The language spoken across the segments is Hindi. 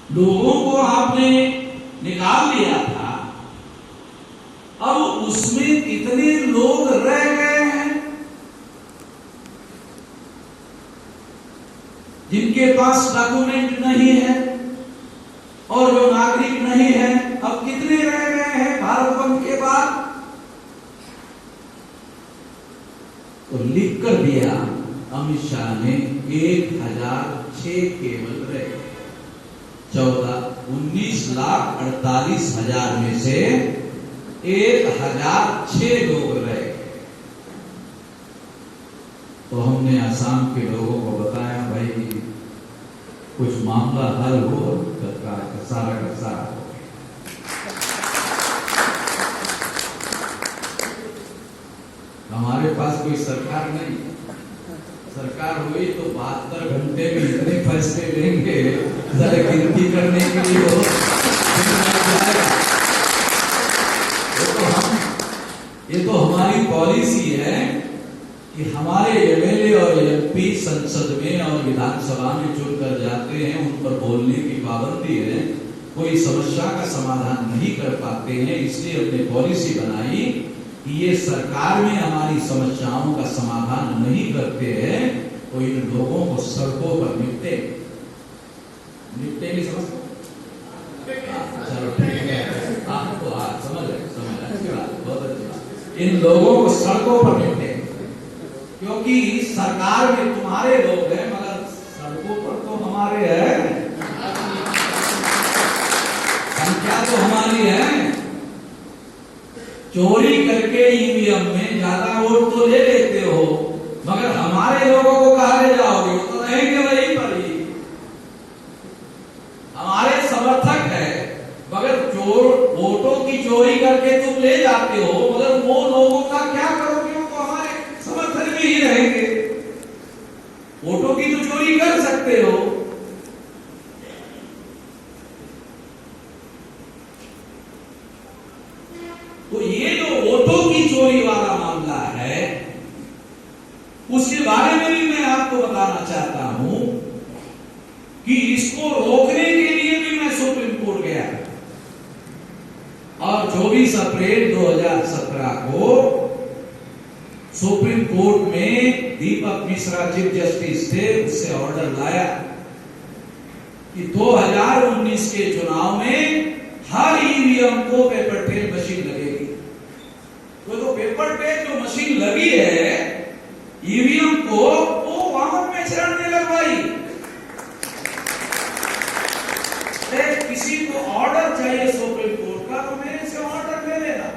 लोगों को आपने निकाल लिया था, अब उसमें कितने लोग रह गए हैं जिनके पास डॉक्यूमेंट नहीं है और जो नागरिक नहीं है, अब कितने रह गए हैं भारत बंद के बाद? तो लिख कर दिया अमित शाह ने 1006 केवल रह गए। 19,48,000 में से 1006 लोग रह गए। तो हमने आसाम के लोगों को बताया, भाई कुछ मामला हल हो, सरकार का सारा हो। हमारे पास कोई सरकार नहीं, सरकार हुई तो 72 घंटे में इतने फैसले लेंगे, जरा गिनती करने के लिए हो ये तो हमारी पॉलिसी है कि हमारे एमएलए और एमपी संसद में और विधानसभा में चुनकर जाते हैं, उन पर बोलने की पाबंदी है। कोई समस्या का समाधान नहीं कर पाते हैं, इसलिए हमने पॉलिसी बनाई कि ये सरकार में हमारी समस्याओं का समाधान नहीं करते हैं तो इन लोगों को सड़कों पर निपटेंगे। समझ? चलो ठीक है, आपको समझ अच्छी बात, बहुत अच्छी बात। इन लोगों को सड़कों पर निपटेंगे, क्योंकि सरकार में तुम्हारे लोग हैं मगर सड़कों पर तो हमारे हैं, संख्या तो हमारी है। चोरी करके ईवीएम में ज्यादा वोट तो ले लेते हो, मगर हमारे लोगों को कहां ले जाओगे? वो तो रहेंगे वहीं पर ही, हमारे समर्थक है, मगर चोर वोटों की चोरी करके तुम ले जाते हो, मगर वो लोगों का क्या करोगे? वो तो हमारे समर्थन में ही रहेंगे। वोटों की तो चोरी कर सकते हो, तो ये जो वोटों की चोरी वाला मामला है, उसके बारे में भी मैं आपको बताना चाहता हूं कि इसको रोकने के लिए भी मैं सुप्रीम कोर्ट गया और 24 अप्रैल 2017 को सुप्रीम कोर्ट में दीपक मिश्रा चीफ जस्टिस थे, उससे ऑर्डर लाया कि 2019 के चुनाव में हर ईवीएम को पेपर ट्रेल मशीन लगेगी। तो पेपर ट्रेल जो मशीन लगी है ईवीएम को, वो वाहन में चढ़ने लगवाई। किसी को ऑर्डर चाहिए सुप्रीम कोर्ट का तो मेरे से ऑर्डर ले लेना।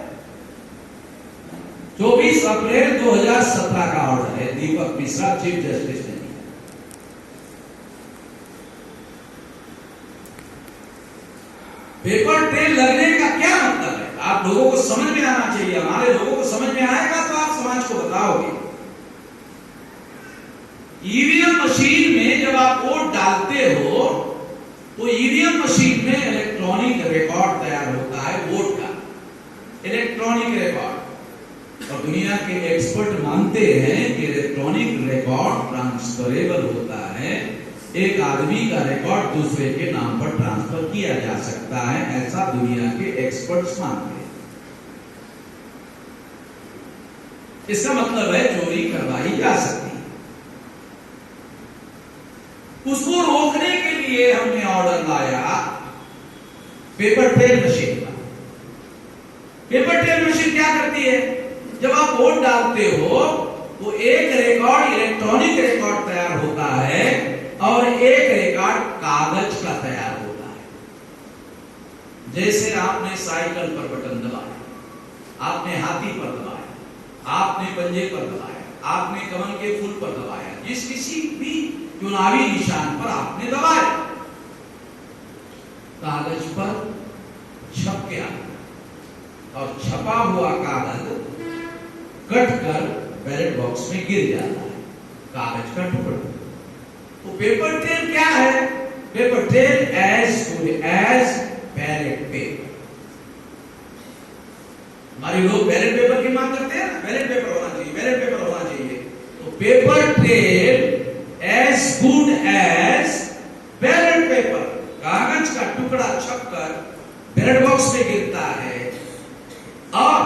24 अप्रैल 2017 का ऑर्डर है, दीपक मिश्रा चीफ जस्टिस ने। पेपर ट्रेल लगने का क्या मतलब है? आप लोगों को समझ में आना चाहिए, हमारे लोगों को समझ में आएगा तो आप समाज को बताओगे। ईवीएम मशीन में जब आप वोट डालते हो तो ईवीएम मशीन में इलेक्ट्रॉनिक रिकॉर्ड तैयार होता है, वोट का इलेक्ट्रॉनिक रिकॉर्ड। और दुनिया के एक्सपर्ट मानते हैं कि इलेक्ट्रॉनिक रिकॉर्ड ट्रांसफरेबल होता है, एक आदमी का रिकॉर्ड दूसरे के नाम पर ट्रांसफर किया जा सकता है, ऐसा दुनिया के एक्सपर्ट्स मानते हैं। इसका मतलब है चोरी करवाई जा सकती है। उसको रोकने के लिए हमने ऑर्डर लाया पेपर ट्रेल मशीन का। पेपर ट्रेल मशीन क्या करती है? जब आप वोट डालते हो तो एक रिकॉर्ड इलेक्ट्रॉनिक रिकॉर्ड तैयार होता है और एक रिकॉर्ड कागज का तैयार होता है। जैसे आपने साइकिल पर बटन दबाया, आपने हाथी पर दबाया, आपने पंजे पर दबाया, आपने कमल के फूल पर दबाया, जिस किसी भी चुनावी निशान पर आपने दबाया, कागज पर छप के आता और छपा हुआ कागज कट कर बैलेट बॉक्स में गिर जाता है, कागज का टुकड़ा। तो पेपर ट्रेल क्या है? Paper trail as good as ballot paper. हमारे लोग बैलेट पेपर की मांग करते हैं ना, बैलेट पेपर होना चाहिए, बैलेट पेपर होना चाहिए। तो paper trail as good as ballot paper, कागज का बैलेट बॉक्स में गिरता है और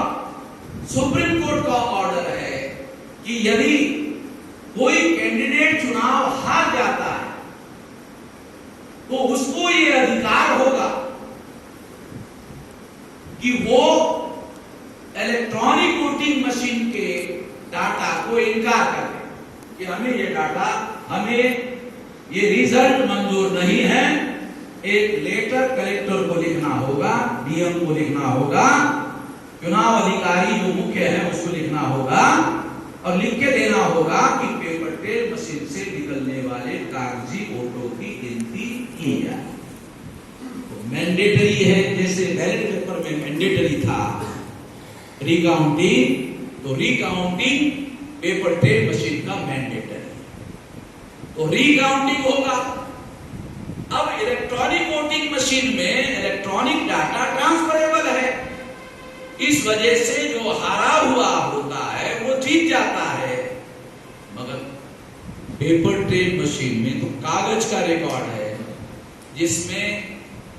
सुप्रीम कोर्ट का ऑर्डर है कि यदि कोई कैंडिडेट चुनाव हार जाता है तो उसको ये अधिकार होगा कि वो इलेक्ट्रॉनिक वोटिंग मशीन के डाटा को इनकार कर दे कि हमें ये डाटा, हमें ये रिजल्ट मंजूर नहीं है। एक लेटर कलेक्टर को लिखना होगा, डीएम को लिखना होगा, चुनाव अधिकारी जो मुख्य है उसको लिखना होगा और लिख के देना होगा कि पेपर ट्रेल मशीन से निकलने वाले कागजी वोटों की गिनती की जाए। तो मैंडेटरी है, जैसे बैलेट पेपर में मैंडेटरी था रिकाउंटिंग, तो रिकाउंटिंग पेपर ट्रेल मशीन का मैंडेटरी, तो रिकाउंटिंग होगा। अब इलेक्ट्रॉनिक वोटिंग मशीन में इलेक्ट्रॉनिक डाटा ट्रांसफरेबल है, इस वजह से जो हारा हुआ होता है वो जीत जाता है। मगर पेपर ट्रेल मशीन में तो कागज का रिकॉर्ड है जिसमें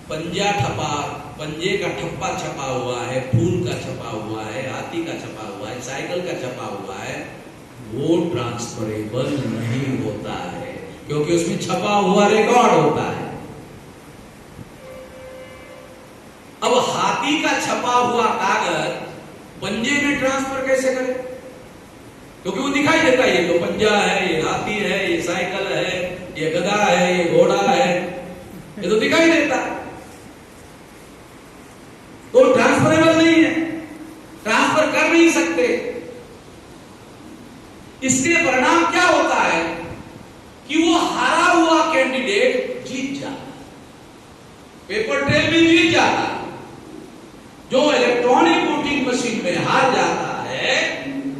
पंजा ठपा, पंजे का ठप्पा छपा हुआ है, फूल का छपा हुआ है, हाथी का छपा हुआ है, साइकिल का छपा हुआ है, वो ट्रांसफरेबल नहीं होता है क्योंकि उसमें छपा हुआ रिकॉर्ड होता है। अब हाथी का छपा हुआ कागज पंजे में ट्रांसफर कैसे करें? क्योंकि वो दिखाई देता है, ये तो पंजा है, ये हाथी है, ये साइकिल है, ये गधा है, ये घोड़ा है, ये तो दिखाई देता है, तो ट्रांसफरेबल नहीं है, ट्रांसफर कर नहीं सकते। इसके परिणाम क्या होता है कि वो हारा हुआ कैंडिडेट जीत जाता है, पेपर ट्रेल में जीत जाता है। जो इलेक्ट्रॉनिक वोटिंग मशीन में हार जाता है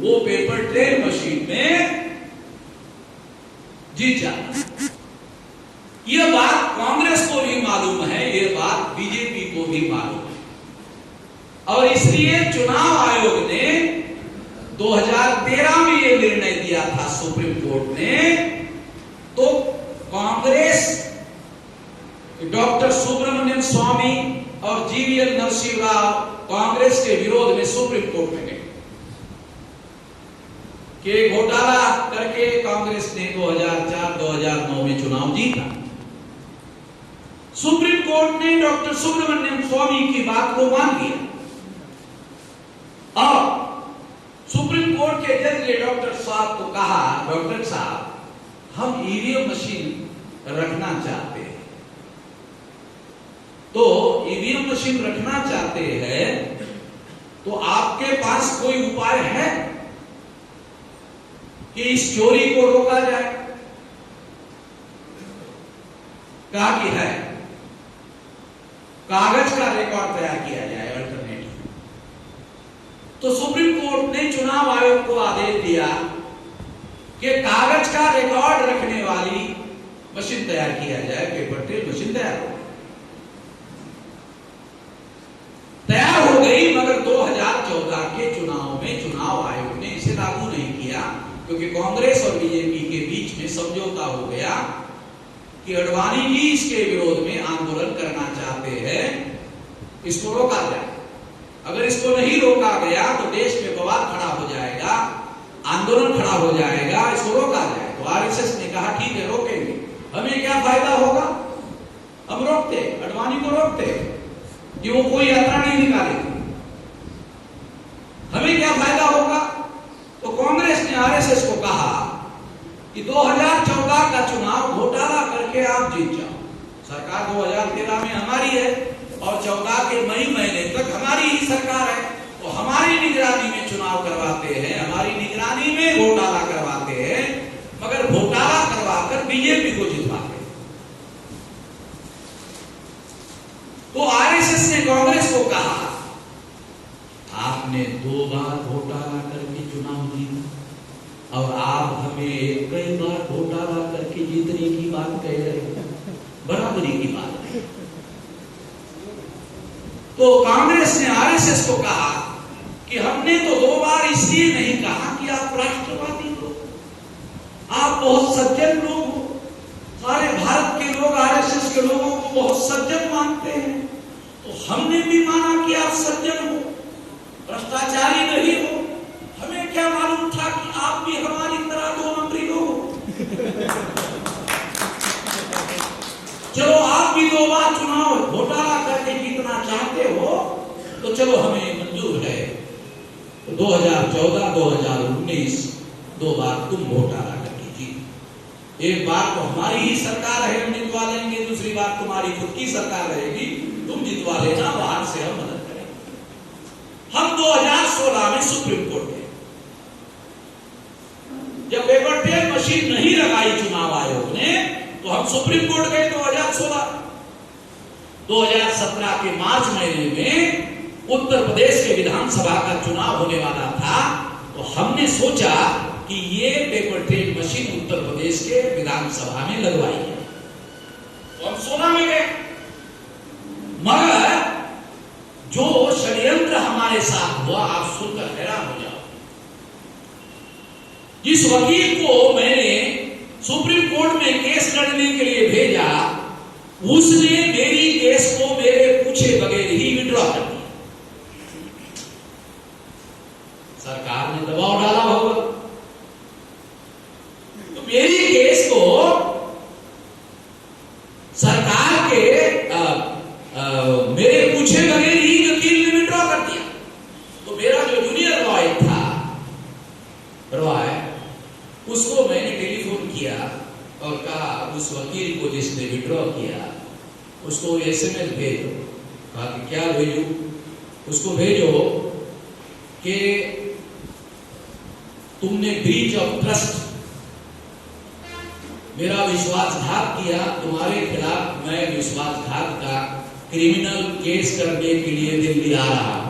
वो पेपर ट्रेल मशीन में जीत जाता है। यह बात कांग्रेस को भी मालूम है, यह बात बीजेपी को भी मालूम है, और इसलिए चुनाव आयोग ने 2013 में यह निर्णय दिया था सुप्रीम कोर्ट ने, तो कांग्रेस डॉक्टर सुब्रमण्यम स्वामी और जीवीएल नरसिंह राव कांग्रेस के विरोध में सुप्रीम कोर्ट में गए कि घोटाला करके कांग्रेस ने 2004-2009 में चुनाव जीता। सुप्रीम कोर्ट ने डॉक्टर सुब्रमण्यम स्वामी की बात को मान लिया और सुप्रीम कोर्ट के जज ने डॉक्टर साहब को कहा, डॉक्टर साहब हम ईवीएम मशीन रखना चाहते हैं, तो ईवीएम मशीन रखना चाहते हैं तो आपके पास कोई उपाय है कि इस चोरी को रोका जाए? कहा कि है, कागज का रिकॉर्ड तैयार किया जाए अल्टरनेटिव। तो सुप्रीम कोर्ट ने चुनाव आयोग को आदेश दिया कि कागज का रिकॉर्ड रखने वाली मशीन तैयार किया जाए, पेपर ट्रेल मशीन तैयार हो गई। मगर 2014 के चुनाव में चुनाव आयोग ने इसे लागू नहीं किया क्योंकि कांग्रेस और बीजेपी के बीच में समझौता हो गया कि अडवाणी जी इसके विरोध में आंदोलन करना चाहते हैं, इसको रोका जाए। अगर इसको नहीं रोका गया तो देश में बवाल खड़ा हो जाएगा, आंदोलन खड़ा हो जाएगा, इसको रोका जाए। तो आरएसएस ने कहा ठीक है रोकेंगे, हमें क्या फायदा होगा, हम रोकते, अडवाणी को रोकते कि वो कोई यात्रा नहीं निकालेगी, हमें क्या फायदा होगा। तो कांग्रेस ने आरएसएस को कहा कि 2014 का चुनाव घोटाला करके आप जीत जाओ, सरकार 2013 में हमारी है और 14 के मई महीने तक हमारी ही सरकार है, तो हमारी निगरानी में चुनाव करवाते हैं, हमारी निगरानी में घोटाला करवाते हैं, मगर घोटाला करवाकर बीजेपी को जितवाते हैं। तो आरएसएस ने कांग्रेस को कहा आपने 2 बार घोटाला करके चुनाव जीता और आप हमें कई बार घोटाला करके जीतने की बात कह रहे हैं, बराबरी की बात है। तो कांग्रेस ने आरएसएस को कहा कि हमने तो 2 बार इसलिए नहीं कहा कि आप राष्ट्रवादी हो, आप बहुत सज्जन लोग हो, सारे भारत के लोग आरएसएस के लोगों को बहुत सज्जन मानते हैं, तो हमने भी माना कि आप सज्जन हो, भ्रष्टाचारी नहीं हो। हमें क्या मालूम था कि आप भी हमारी तरह 2 नंबरी लोग हो। चलो आप भी 2 बार चुनाव घोटाला करके जीतना चाहते हो तो चलो हमें मंजूर है। तो 2014, 2019 2 बार तुम घोटाला करके जीत। एक बार तो हमारी ही सरकार है, हम जितवा लेंगे। दूसरी बार तुम्हारी खुद की सरकार रहेगी, तुम जितवा लेना, बाहर से हम मदद करेंगे। हम 2016 में सुप्रीम कोर्ट गए। जब पेपर ट्रेल मशीन नहीं लगाई चुनाव आयोग ने तो हम सुप्रीम कोर्ट गए 2016। 2017 के मार्च महीने में उत्तर प्रदेश के विधानसभा का चुनाव होने वाला था, तो हमने सोचा कि ये paper train machine Uttar Pradesh के विधानसभा में लगवाई है। तो हम 16 में गए, मगर जो षड्यंत्र हमारे साथ हुआ आप सुनकर हैरान हो जाओ। जिस वकील को मैंने सुप्रीम कोर्ट में केस लड़ने के लिए भेजा, उसने मेरी केस को मेरे पूछे बगैर ही विड्रॉ कर दिया। सरकार ने दबाव डाला होगा, तो मेरी केस को सरकार के मेरे पूछे बगैर ही वकील ने विड्रॉ कर दिया। तो मेरा जो जूनियर लॉयर था, उसको मैंने टेलीफोन किया और कहा उस वकील को जिसने विड्रॉ किया उसको एसएमएस भेजो। कहा कि क्या भेजो? उसको भेजो कि तुमने ब्रीच ऑफ ट्रस्ट, मेरा विश्वासघात किया, तुम्हारे खिलाफ मैं विश्वासघात का क्रिमिनल केस करने के लिए दिल्ली आ रहा हूं।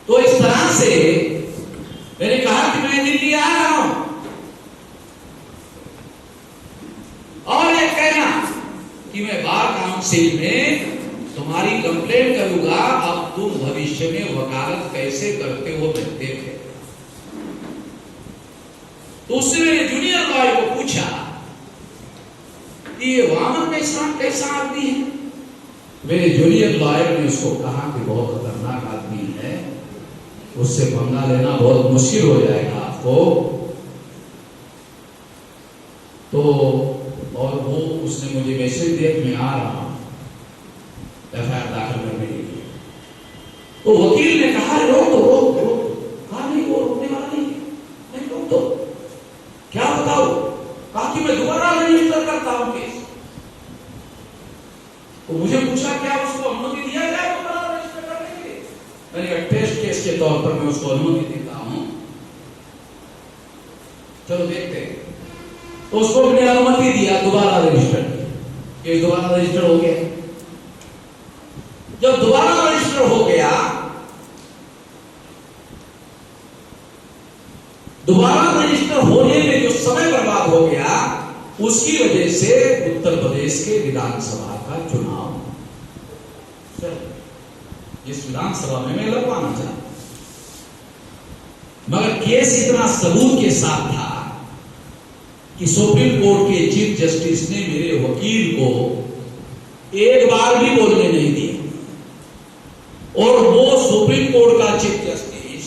तो इस तरह से मैंने कहा कि मैं दिल्ली आ रहा हूं, और ये कहना कि मैं बार काउंसिल में तुम्हारी कंप्लेंट करूंगा, अब तुम भविष्य में वकालत कैसे करते हो देखते थे। तो उससे मैंने जूनियर लॉयर को पूछा कि ये वामन मिश्रा कैसा आदमी है। मेरे जूनियर लॉयर ने उसको कहा कि बहुत खतरनाक आदमी है, उससे पंगा लेना बहुत मुश्किल हो जाएगा आपको। तो और वो उसने मुझे मैसेज दिया कि मैं आ रहा हूं एफआईआर दाखिल करने के लिए। तो वकील ने कहा रोक दो, रोक दो। कहा नहीं, वो रोकने वाला नहीं, नहीं रोक दो। क्या बताओ? कहा कि मैं दोबारा रजिस्टर करता हूं केस। तो मुझे पूछा क्या उसको अनुमति दिया जाए दोबारा रजिस्टर करने के लिए? मैंने कहा टेस्ट केस के तौर पर मैं उसको अनुमति देता हूं, चलो देखते हैं। तो उसको मैंने अनुमति दिया, दोबारा रजिस्टर किया, केस दोबारा रजिस्टर हो गया। जब दोबारा रजिस्टर हो गया, दोबारा रजिस्टर होने में जो समय बर्बाद हो गया, उसकी वजह से उत्तर प्रदेश के विधानसभा का चुनाव इस विधानसभा में मैं लगवाना चाहता, मगर केस इतना सबूत के साथ था कि सुप्रीम कोर्ट के चीफ जस्टिस ने मेरे वकील को एक बार भी बोलने नहीं दिया। और वो सुप्रीम कोर्ट का चीफ जस्टिस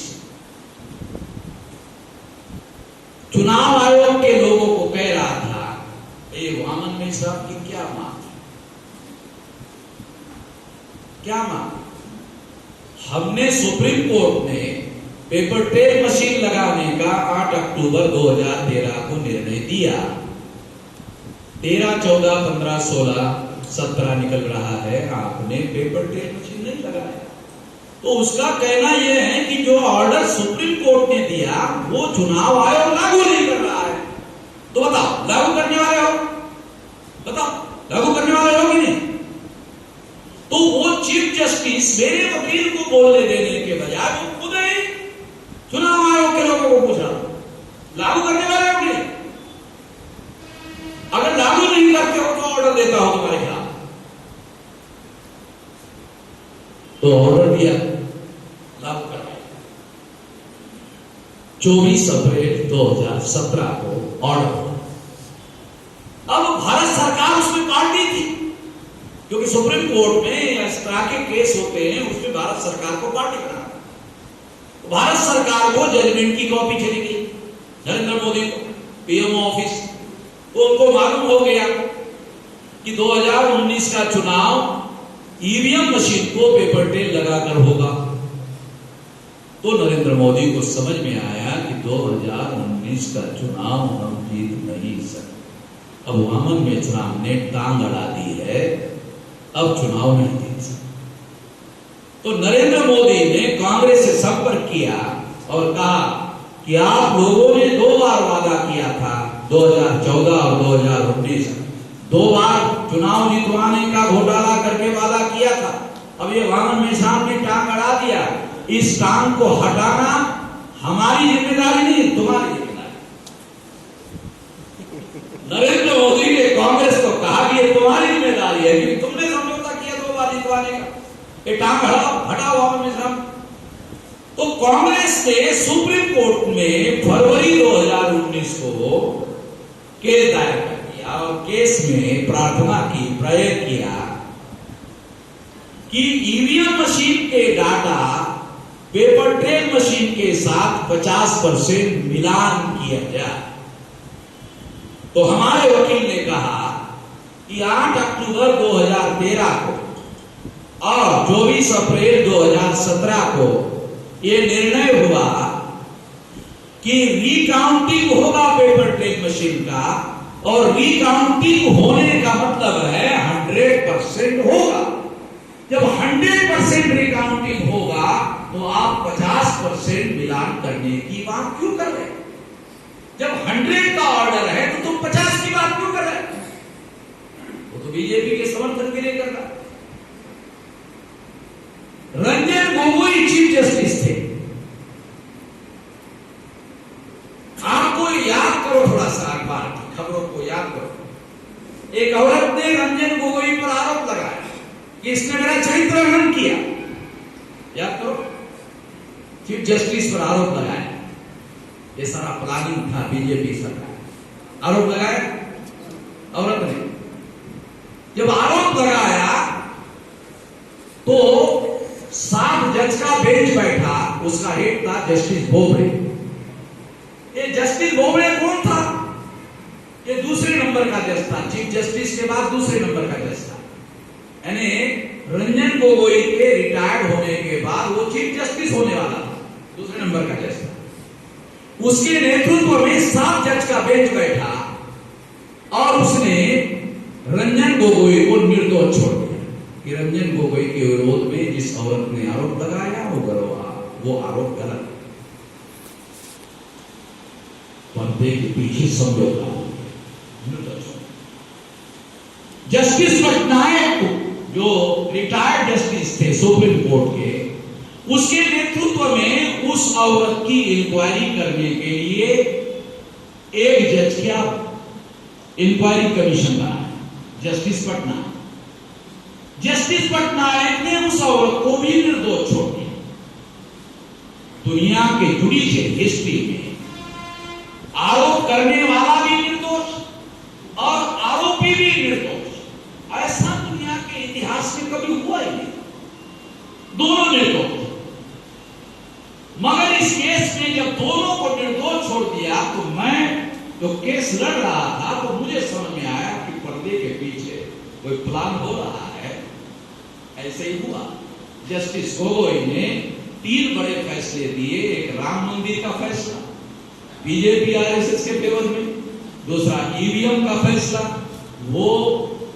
चुनाव आयोग के लोगों को कह रहा था, ये वामन मिश्रा की क्या मांग है, क्या मांग? हमने सुप्रीम कोर्ट ने पेपर ट्रेल मशीन लगाने का 8 अक्टूबर 2013 को निर्णय दिया। 13, 14, 15, 16, 17 निकल रहा है, आपने पेपर ट्रेल मशीन नहीं लगाया। तो उसका कहना यह है कि जो ऑर्डर सुप्रीम कोर्ट ने दिया वो चुनाव आयोग लागू नहीं कर रहा है। तो बताओ लागू करने वाले हो? बताओ लागू करने वाले हो कि नहीं? तो वो चीफ जस्टिस मेरे वकील को बोलने देने के बजाय वो खुद ही चुनाव आयोग के लोगों को पूछ रहा, लागू करने वाले हो कि नहीं? अगर लागू नहीं करते हो तो ऑर्डर देता हो तुम्हारे खिलाफ। तो ऑर्डर दिया, लागू करवाया। 24 अप्रैल 2017 को ऑर्डर हुआ। अब भारत सरकार उसमें पार्टी थी, क्योंकि सुप्रीम कोर्ट में इस तरह के केस होते हैं, उसमें भारत सरकार को पार्टी करना, भारत सरकार को जजमेंट की कॉपी चली गई नरेंद्र मोदी को, पीएमओ ऑफिस, तो उनको मालूम हो गया कि 2019 का चुनाव ईवीएम मशीन को पेपर टेल लगाकर होगा। तो नरेंद्र मोदी को समझ में आया कि 2019 का चुनाव हम जीत नहीं सकते। अब वामन में चुनाव ने टांग अड़ा दी है, अब चुनाव नहीं जीत सकते। तो नरेंद्र मोदी ने कांग्रेस से संपर्क किया और कहा कि आप लोगों ने 2 बार वादा किया था, 2014 और 2019, 2 बार चुनाव जितवाने का घोटाला करके वादा किया था। अब ये वामन में साहब ने टांग अड़ा दिया, इस टांग को हटाना हमारी जिम्मेदारी नहीं, तुम्हारी जिम्मेदारी। नरेंद्र मोदी ने कांग्रेस को कहा कि ये तुम्हारी जिम्मेदारी है क्योंकि तुमने समझौता किया 2 बार जितवाने का, ये टांग हटाओ वामन में साहब। तो कांग्रेस ने सुप्रीम कोर्ट में फरवरी 2019 को केस दायर कर दिया और केस में प्रार्थना की, प्रेयर किया कि ईवीएम मशीन के डाटा पेपर ट्रेल मशीन के साथ 50% मिलान किया जाए। तो हमारे वकील ने कहा कि 8 अक्टूबर 2013 को और 24 अप्रैल 2017 को ये निर्णय हुआ कि रीकाउंटिंग होगा पेपर ट्रेल मशीन का, और रीकाउंटिंग होने का मतलब है 100% होगा। जब 100% रिकाउंटिंग होगा तो आप 50% मिलान करने की बात क्यों कर रहे हैं? जब 100 का ऑर्डर है तो तुम 50 की बात क्यों कर रहे हैं? वो तो बीजेपी के समर्थन के लिए कर रहा है। रंजन गोगोई चीफ जस्टिस थे। आपको याद करो, थोड़ा सा अखबार की खबरों को याद करो। एक औरत ने रंजन गोगोई पर आरोप लगाया कि इसने मेरा चरित्र हनन किया। याद करो, चीफ जस्टिस पर आरोप लगाया। ये सारा प्लानिंग था बीजेपी सरकार। आरोप लगाया औरत ने। जब आरोप लगाया तो 7 जज का बेंच बैठा, उसका हेड था जस्टिस बोबड़े। ये जस्टिस बोबड़े कौन था? ये दूसरे नंबर का जज था, चीफ जस्टिस के बाद दूसरे नंबर का जज था। यानी रंजन गोगोई के रिटायर्ड होने के बाद वो चीफ जस्टिस होने वाला था, दूसरे नंबर का जज था। उसके नेतृत्व में 7 जज का बेंच बैठा और उसने रंजन गोगोई को निर्दोष छोड़ दिया कि रंजन गोगोई के विरोध में जिस औरत ने आरोप लगाया वो आरोप गलत, पर्दे के पीछे समझौता हो गया। जस्टिस पटनायक जो रिटायर्ड जस्टिस थे सुप्रीम कोर्ट के, उसके नेतृत्व में उस औरत की इंक्वायरी करने के लिए एक जज का इंक्वायरी कमीशन बनाया, जस्टिस पटनायक। जस्टिस पटनायक ने उस औरत को भी निर्दोष छोड़ दिया। दुनिया के जुडिशियल हिस्ट्री में आरोप करने वाला भी निर्दोष और आरोपी भी निर्दोष, ऐसा दुनिया के इतिहास में कभी हुआ ही नहीं। दोनों निर्दोष। मगर इस केस में जब दोनों को निर्दोष छोड़ दिया तो मैं जो केस लड़ रहा था तो मुझे समझ में आया कि पर्दे के पीछे कोई प्लान हो रहा है। ऐसे ही हुआ। जस्टिस गोगोई ने 3 बड़े फैसले दिए। एक राम मंदिर का फैसला बीजेपी आरएसएस के फेवर में, दूसरा ईवीएम का फैसला, वो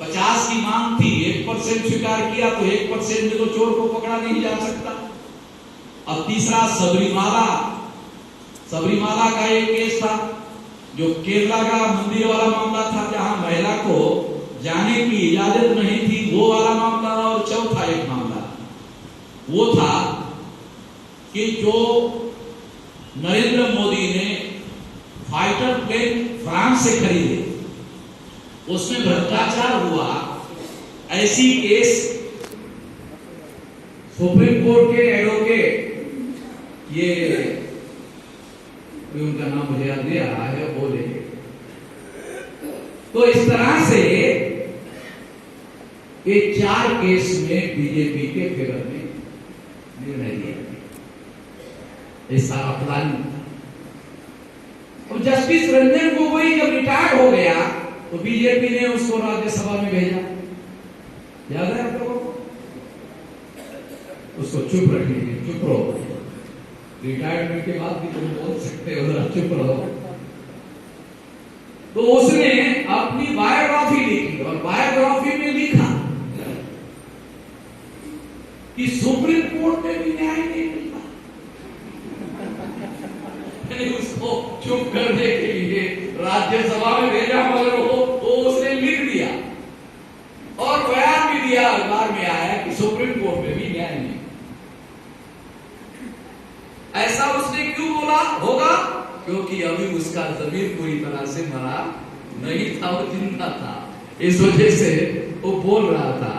50 की मांग थी, 1% स्वीकार किया तो 1% में तो चोर को पकड़ा नहीं जा सकता। अब तीसरा सबरीमाला का एक केस था जो केरला का मंदिर वाला मामला था, जहां महिला को जाने की इजाजत नहीं थी, वो वाला मामला। और चौथा एक मामला वो था कि जो नरेंद्र मोदी ने फाइटर प्लेन फ्रांस से खरीदे, उसमें भ्रष्टाचार हुआ। ऐसी केस सुप्रीम कोर्ट के एडवोकेट, ये उनका नाम मुझे याद नहीं आ रहा है, बोले। तो इस तरह से ये 4 केस में बीजेपी के फेवर में निर्णय लिया गया। ये सारा प्लानिंग था। अब जस्टिस रंजन गोगोई जब रिटायर्ड हो गया तो बीजेपी ने उसको राज्यसभा में भेजा, याद है आप लोगों को? उसको चुप रखने के लिए, चुप रहो, रिटायरमेंट के बाद भी तुम बोल सकते हो, जरा चुप रहो। तो उसने अपनी बायोग्राफी लिखी और बायोग्राफी में लिखा कि सुप्रीम कोर्ट में भी न्याय नहीं मिलता। उसको चुप करने के लिए राज्यसभा में भेजा, मगर वो उसने लिख दिया और बयान भी दिया, अखबार में आया कि सुप्रीम कोर्ट में भी न्याय नहीं। ऐसा उसने क्यों बोला होगा? क्योंकि अभी उसका जमीर पूरी तरह से मरा नहीं था, वो जिंदा था, इस वजह से वो बोल रहा था।